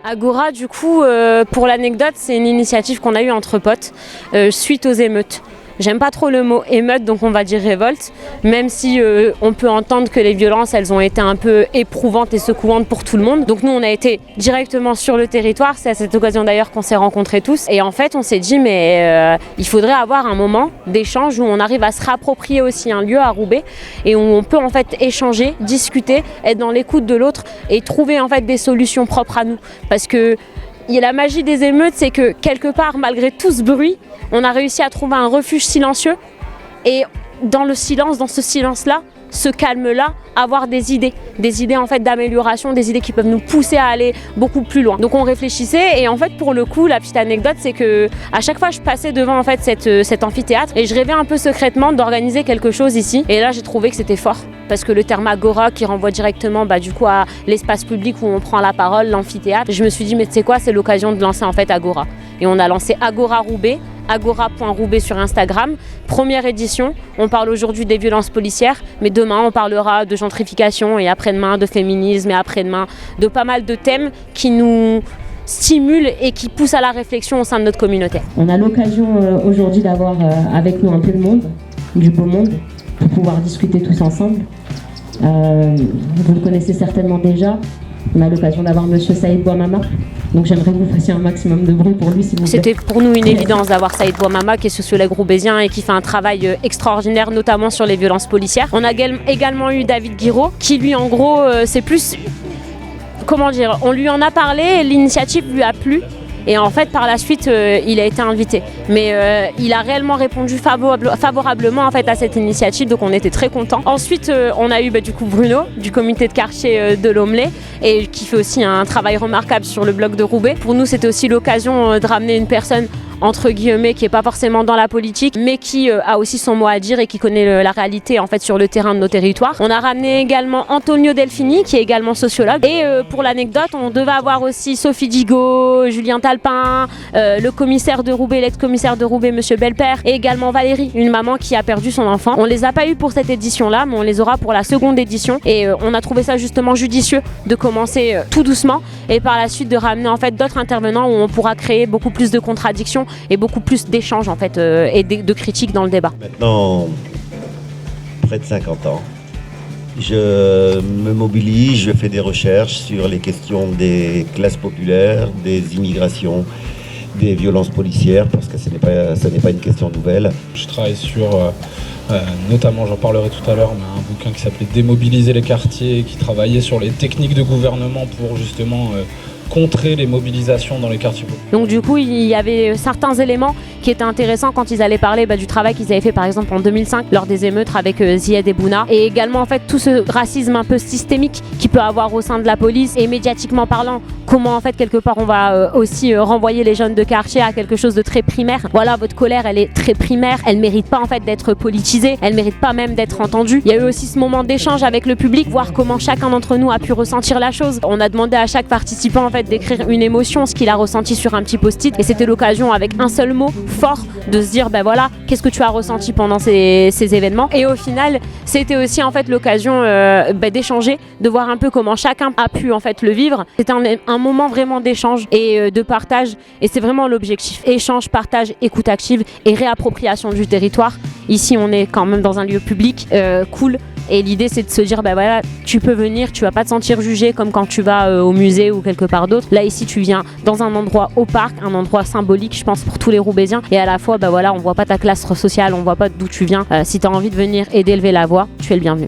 Agora, du coup, pour l'anecdote, c'est une initiative qu'on a eue entre potes suite aux émeutes. J'aime pas trop le mot émeute, donc on va dire révolte, même si on peut entendre que les violences, elles ont été un peu éprouvantes et secouantes pour tout le monde. Donc nous, on a été directement sur le territoire, c'est à cette occasion d'ailleurs qu'on s'est rencontrés tous. Et en fait, on s'est dit, mais il faudrait avoir un moment d'échange où on arrive à se réapproprier aussi un lieu à Roubaix et où on peut en fait échanger, discuter, être dans l'écoute de l'autre et trouver en fait des solutions propres à nous. Parce que la magie des émeutes, c'est que quelque part, malgré tout ce bruit, on a réussi à trouver un refuge silencieux et dans le silence, dans ce silence-là, ce calme-là, avoir des idées en fait d'amélioration, des idées qui peuvent nous pousser à aller beaucoup plus loin. Donc on réfléchissait et en fait pour le coup, la petite anecdote, c'est que à chaque fois je passais devant en fait cet amphithéâtre et je rêvais un peu secrètement d'organiser quelque chose ici. Et là j'ai trouvé que c'était fort parce que le terme agora qui renvoie directement du coup à l'espace public où on prend la parole, l'amphithéâtre. Je me suis dit mais tu sais quoi, c'est l'occasion de lancer en fait Agora. Et on a lancé Agora Roubaix. Agora.Roubaix sur Instagram, première édition. On parle aujourd'hui des violences policières, mais demain on parlera de gentrification et après-demain de féminisme et après-demain de pas mal de thèmes qui nous stimulent et qui poussent à la réflexion au sein de notre communauté. On a l'occasion aujourd'hui d'avoir avec nous un peu de monde, du beau monde, pour pouvoir discuter tous ensemble. Vous le connaissez certainement déjà. On a l'occasion d'avoir Monsieur Saïd Bouamama. Donc j'aimerais que vous fassiez un maximum de bruit pour lui, s'il vous plaît. C'était pour nous une évidence d'avoir Saïd Bouamama, qui est sociologue roubaisien et qui fait un travail extraordinaire, notamment sur les violences policières. On a également eu David Guiraud, qui lui en gros, c'est plus... Comment dire, on lui en a parlé, l'initiative lui a plu. Et en fait, par la suite, il a été invité. Mais il a réellement répondu favorablement en fait, à cette initiative, donc on était très contents. Ensuite, on a eu du coup Bruno, du comité de quartier de Lomelay, et qui fait aussi un travail remarquable sur le bloc de Roubaix. Pour nous, c'était aussi l'occasion de ramener une personne entre guillemets, qui n'est pas forcément dans la politique, mais qui a aussi son mot à dire et qui connaît la réalité en fait sur le terrain de nos territoires. On a ramené également Antonio Delfini, qui est également sociologue. Et pour l'anecdote, on devait avoir aussi Sophie Digo, Julien Talpin, le commissaire de Roubaix, l'ex-commissaire de Roubaix, Monsieur Belpère, et également Valérie, une maman qui a perdu son enfant. On les a pas eu pour cette édition-là, mais on les aura pour la seconde édition. Et on a trouvé ça justement judicieux de commencer tout doucement et par la suite de ramener en fait d'autres intervenants où on pourra créer beaucoup plus de contradictions et beaucoup plus d'échanges en fait et de critiques dans le débat. Maintenant, près de 50 ans, je me mobilise, je fais des recherches sur les questions des classes populaires, des immigrations, des violences policières, parce que ce n'est pas une question nouvelle. Je travaille sur, notamment, j'en parlerai tout à l'heure, mais un bouquin qui s'appelait Démobiliser les quartiers, qui travaillait sur les techniques de gouvernement pour justement contrer les mobilisations dans les quartiers. Donc du coup, il y avait certains éléments qui étaient intéressants quand ils allaient parler du travail qu'ils avaient fait par exemple en 2005 lors des émeutes avec Zied et Bouna, et également en fait tout ce racisme un peu systémique qu'il peut avoir au sein de la police et médiatiquement parlant, comment en fait quelque part on va aussi renvoyer les jeunes de quartier à quelque chose de très primaire. Voilà, votre colère elle est très primaire, elle mérite pas en fait d'être politisée, elle mérite pas même d'être entendue. Il y a eu aussi ce moment d'échange avec le public, voir comment chacun d'entre nous a pu ressentir la chose. On a demandé à chaque participant en fait d'écrire une émotion, ce qu'il a ressenti sur un petit post-it, et c'était l'occasion avec un seul mot fort de se dire voilà, qu'est-ce que tu as ressenti pendant ces événements. Et au final, c'était aussi en fait l'occasion d'échanger, de voir un peu comment chacun a pu en fait le vivre. C'était un moment vraiment d'échange et de partage, et c'est vraiment l'objectif. Échange, partage, écoute active et réappropriation du territoire. Ici, on est quand même dans un lieu public cool. Et l'idée, c'est de se dire, voilà, tu peux venir, tu vas pas te sentir jugé comme quand tu vas au musée ou quelque part d'autre. Là, ici, tu viens dans un endroit au parc, un endroit symbolique, je pense, pour tous les Roubaisiens. Et à la fois, voilà, on voit pas ta classe sociale, on voit pas d'où tu viens. Si tu as envie de venir et d'élever la voix, tu es le bienvenu.